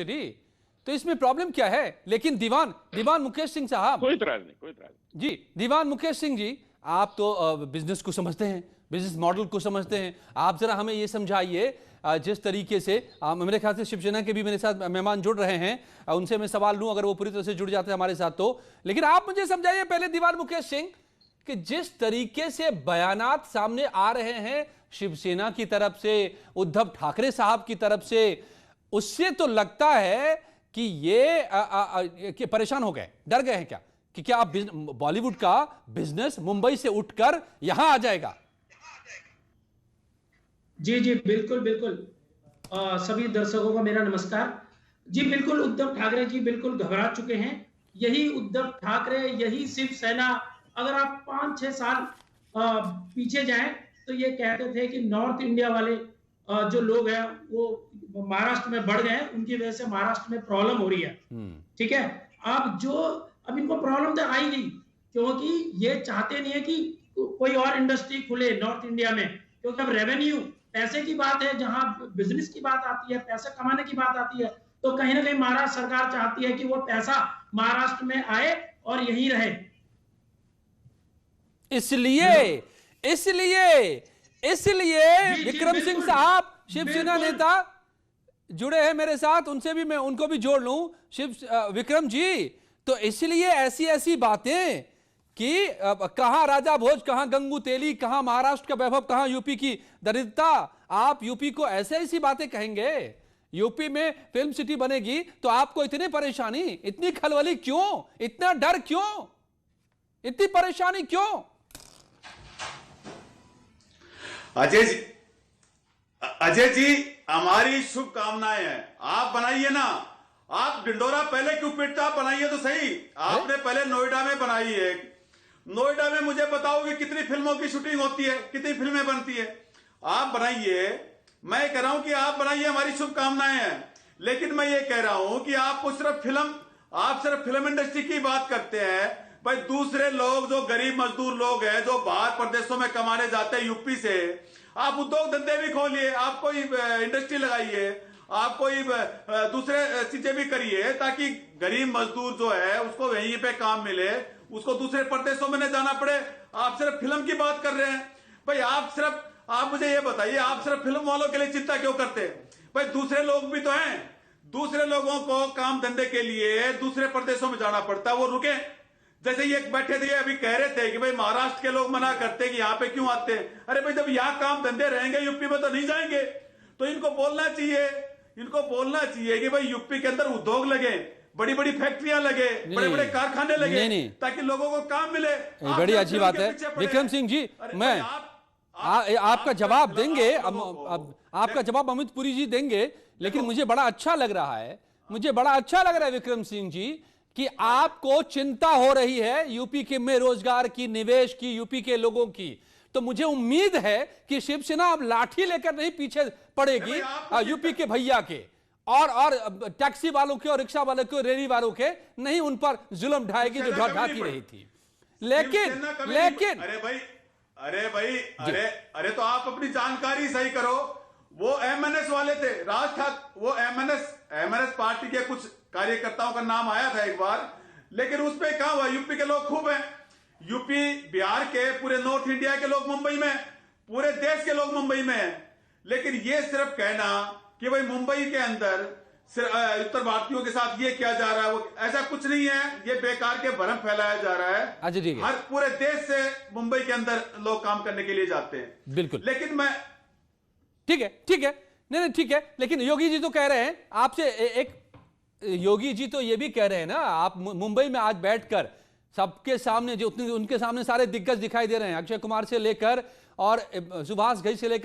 जी, तो इसमें प्रॉब्लम क्या है? लेकिन दीवान मुकेश सिंह साहब, कोई इतराज नहीं। जी दीवान मुकेश सिंह जी, आप तो बिजनेस को समझते हैं, बिजनेस मॉडल को समझते हैं। आप जरा हमें ये समझाइए, जिस तरीके से मेरे ख्याल से शिवसेना के भी मेरे साथ मेहमान जुड़ रहे हैं, उनसे मैं सवाल लूं अगर वो पूरी तरह से जुड़ जाते हैं हमारे साथ तो। लेकिन आप मुझे समझाइए पहले दीवान मुकेश सिंह कि जिस तरीके से बयानात सामने आ रहे हैं शिवसेना की तरफ से, उद्धव ठाकरे साहब की तरफ से, उससे तो लगता है कि ये कि परेशान हो गए, डर गए हैं क्या कि क्या आप बॉलीवुड का बिजनेस मुंबई से उठकर यहां आ जाएगा? जी जी, बिल्कुल बिल्कुल। सभी दर्शकों को मेरा नमस्कार। जी बिल्कुल, उद्धव ठाकरे जी बिल्कुल घबरा चुके हैं। यही उद्धव ठाकरे, यही शिवसेना, अगर आप 5-6 साल पीछे जाएं तो ये कहते थे कि नॉर्थ इंडिया वाले जो लोग हैं वो महाराष्ट्र में बढ़ गए, उनकी वजह से महाराष्ट्र में प्रॉब्लम हो रही है। ठीक है, अब इनको प्रॉब्लम तो आई नहीं, क्योंकि ये चाहते नहीं है कि कोई और इंडस्ट्री खुले नॉर्थ इंडिया में, क्योंकि अब रेवेन्यू, पैसे की बात है, जहां बिजनेस की बात आती है, पैसे कमाने की बात आती है, तो कहीं ना कहीं महाराष्ट्र सरकार चाहती है कि वो पैसा महाराष्ट्र में आए और यहीं रहे। इसलिए विक्रम सिंह साहब, शिवसेना नेता जुड़े हैं मेरे साथ, उनसे भी मैं उनको भी जोड़ लूं। विक्रम जी, तो इसलिए ऐसी ऐसी बातें कि कहां राजा भोज, कहां गंगू तेली, कहां महाराष्ट्र का वैभव, कहां यूपी की दरिद्रता, आप यूपी को ऐसे ऐसी बातें कहेंगे, यूपी में फिल्म सिटी बनेगी तो आपको इतनी परेशानी, इतनी खलबली क्यों, इतना डर क्यों, इतनी परेशानी क्यों? अजय जी, हमारी शुभकामनाएं हैं, आप बनाइए ना। आप ढिंडोरा पहले क्यों पिटता, बनाइए तो सही। आपने पहले नोएडा में बनाई है, नोएडा में मुझे बताओ कि कितनी फिल्मों की शूटिंग होती है, कितनी फिल्में बनती है। आप बनाइए, मैं कह रहा हूं कि आप बनाइए, हमारी शुभकामनाएं हैं। लेकिन मैं ये कह रहा हूं कि आपको आप सिर्फ फिल्म इंडस्ट्री की बात करते हैं। भाई दूसरे लोग, जो गरीब मजदूर लोग हैं, जो बाहर प्रदेशों में कमाने जाते हैं यूपी से, आप उद्योग धंधे भी खोलिए, आप कोई इंडस्ट्री लगाइए, आप कोई दूसरे चीजें भी करिए, ताकि गरीब मजदूर जो है उसको वहीं पे काम मिले, उसको दूसरे प्रदेशों में न जाना पड़े। आप सिर्फ फिल्म की बात कर रहे हैं। भाई आप मुझे ये बताइए, आप सिर्फ फिल्म वालों के लिए चिंता क्यों करते हैं? भाई दूसरे लोग भी तो हैं, दूसरे लोगों को काम धंधे के लिए दूसरे प्रदेशों में जाना पड़ता है, वो रुके। जैसे ये बैठे थे, अभी कह रहे थे कि भाई महाराष्ट्र के लोग मना करते कि यहाँ पे क्यों आते हैं। अरे भाई, जब यहाँ काम धंधे रहेंगे यूपी में तो नहीं जाएंगे। तो इनको बोलना चाहिए कि भाई यूपी के अंदर उद्योग लगे, बड़ी बड़ी फैक्ट्रियां लगे, बड़े बड़े कारखाने लगे, ताकि लोगों को काम मिले। बड़ी अच्छी बात है विक्रम सिंह जी। मैं आपका जवाब देंगे, आपका जवाब अमित पुरी जी देंगे, लेकिन मुझे बड़ा अच्छा लग रहा है विक्रम सिंह जी कि आपको चिंता हो रही है यूपी के में रोजगार की, निवेश की, यूपी के लोगों की। तो मुझे उम्मीद है कि शिवसेना अब लाठी लेकर नहीं पीछे पड़ेगी यूपी के भैया के और टैक्सी वालों के और रिक्शा वालों के, रेहड़ी वालों के, नहीं उन पर जुल्म ढाएगी जो ढाती रही थी। लेकिन अरे तो आप अपनी जानकारी सही करो। वो एमएनएस वाले थे, राज ठाकरे, वो एमएनएस पार्टी के कुछ कार्यकर्ताओं का नाम आया था एक बार, लेकिन उस पे क्या हुआ? यूपी के लोग खूब हैं, यूपी बिहार के, पूरे नॉर्थ इंडिया के लोग मुंबई में, पूरे देश के लोग मुंबई में हैं। लेकिन ये सिर्फ कहना कि भाई मुंबई के अंदर उत्तर भारतीयों के साथ ये किया जा रहा है, वो ऐसा कुछ नहीं है। ये बेकार के भ्रम फैलाया जा रहा है। हर पूरे देश से मुंबई के अंदर लोग काम करने के लिए जाते हैं। बिल्कुल, लेकिन मैं ठीक है, नहीं ठीक है। लेकिन योगी जी तो कह रहे हैं आपसे, योगी जी तो ये भी कह रहे हैं ना, आप मुंबई में आज बैठकर सबके सामने, जो उनके सामने सारे दिग्गज दिखाई दे रहे हैं, अक्षय कुमार से लेकर और सुभाष घई से लेकर